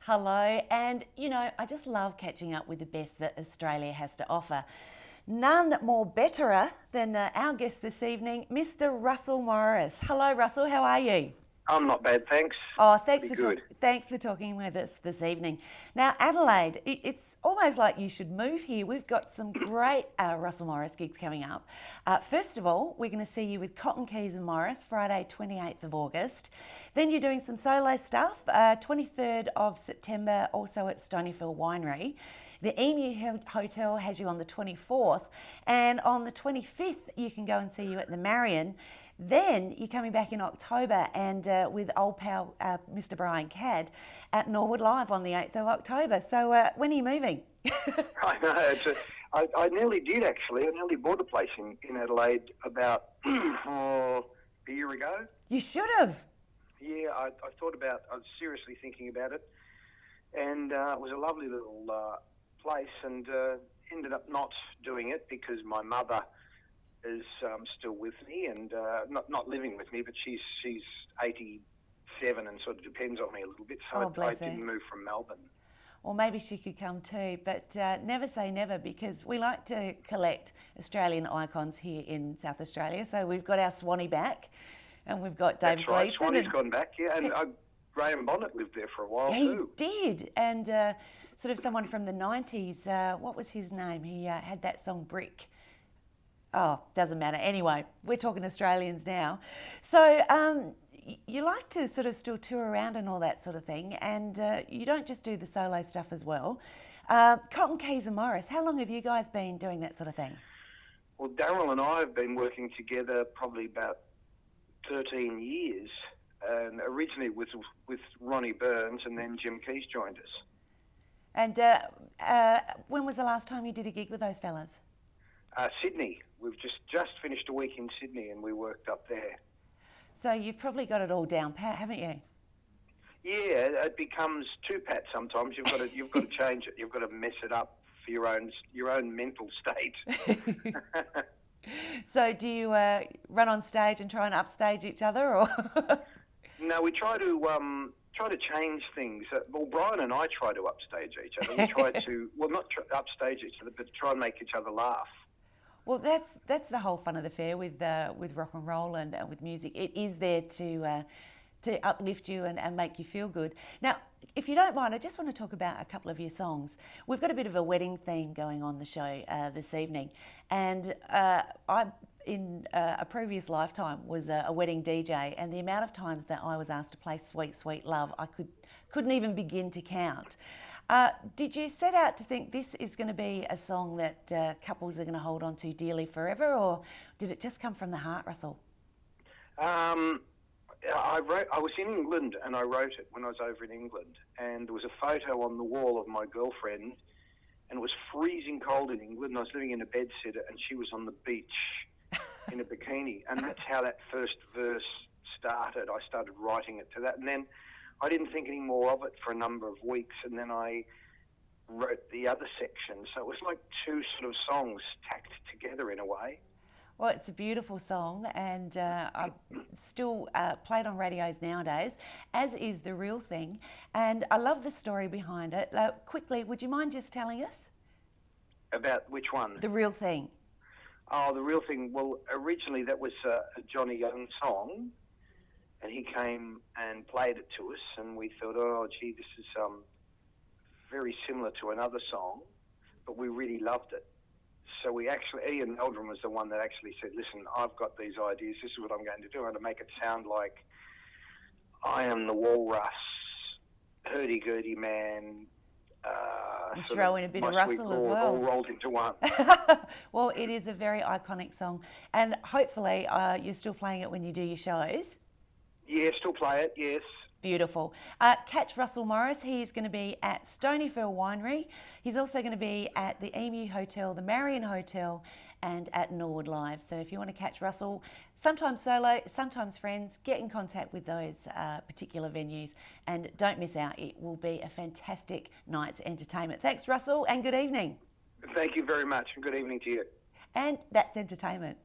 Hello, and I just love catching up with the best that Australia has to offer. None more betterer than our guest this evening, Mr. Russell Morris. Hello, Russell, how are you? I'm not bad, thanks. Oh, Pretty good. thanks for talking with us this evening. Now, Adelaide, it's almost like you should move here. We've got some great Russell Morris gigs coming up. First of all, we're going to see you with Cotton Keys and Morris, Friday, 28th of August. Then you're doing some solo stuff, 23rd of September, also at Stonyfield Winery. The Emu Hotel has you on the 24th, and on the 25th, you can go and see you at the Marion. Then you're coming back in October and with old pal Mr. Brian Cadd at Norwood Live on the 8th of October. So when are you moving? I know. I nearly did, actually. I nearly bought a place in Adelaide about a year ago. You should have. Yeah, I was seriously thinking about it. And it was a lovely little place, and ended up not doing it because my mother is still with me, and not living with me, but she's 87 and sort of depends on me a little bit. So I didn't move from Melbourne. Or maybe she could come too, but never say never, because we like to collect Australian icons here in South Australia. So we've got our Swanee back, and we've got David Gleeson. That's right, Swanee's gone back, yeah, and Graham Bonnet lived there for a while too. He did, and sort of someone from the 90s, what was his name? He had that song Brick. Oh, doesn't matter. Anyway, we're talking Australians now. So you like to sort of still tour around and all that sort of thing, and you don't just do the solo stuff as well. Cotton Keys and Morris, how long have you guys been doing that sort of thing? Well, Daryl and I have been working together probably about 13 years, and originally with Ronnie Burns, and then Jim Keys joined us. And when was the last time you did a gig with those fellas? Sydney. We've just finished a week in Sydney, and we worked up there. So you've probably got it all down pat, haven't you? Yeah, it becomes too pat sometimes. You've got to change it. You've got to mess it up for your own mental state. So do you run on stage and try and upstage each other, or? No, we try to change things. Well, Brian and I try to upstage each other. We try to, well, not upstage each other, but try and make each other laugh. Well, that's the whole fun of the fair with rock and roll and with music. It is there to uplift you and make you feel good. Now, if you don't mind, I just want to talk about a couple of your songs. We've got a bit of a wedding theme going on the show this evening, and I, in a previous lifetime, was a wedding DJ, and the amount of times that I was asked to play Sweet Sweet Love, I couldn't even begin to count. Did you set out to think this is going to be a song that couples are going to hold on to dearly forever, or did it just come from the heart, Russell? I was in England, and I wrote it when I was over in England, and there was a photo on the wall of my girlfriend, and it was freezing cold in England, and I was living in a bedsitter, and she was on the beach in a bikini, and that's how that first verse started. I started writing it to that, and then I didn't think any more of it for a number of weeks, and then I wrote the other section. So it was like two sort of songs tacked together in a way. Well, it's a beautiful song, and I still played on radios nowadays, as is The Real Thing, and I love the story behind it. Quickly, would you mind just telling us? About which one? The Real Thing. Oh, The Real Thing. Well, originally that was a Johnny Young song, and he came and played it to us, and we thought, oh, gee, this is very similar to another song, but we really loved it. So Ian Meldrum was the one that actually said, listen, I've got these ideas, this is what I'm going to do. I'm going to make it sound like I Am the Walrus, Hurdy-Gurdy Man, throw in a bit of Russell as well. All rolled into one. Well, it is a very iconic song, and hopefully you're still playing it when you do your shows. Yeah, still play it, yes. Beautiful. Catch Russell Morris. He's going to be at Stonyfield Winery. He's also going to be at the Emu Hotel, the Marion Hotel, and at Norwood Live. So if you want to catch Russell, sometimes solo, sometimes friends, get in contact with those particular venues, and don't miss out. It will be a fantastic night's entertainment. Thanks, Russell, and good evening. Thank you very much, and good evening to you. And that's entertainment.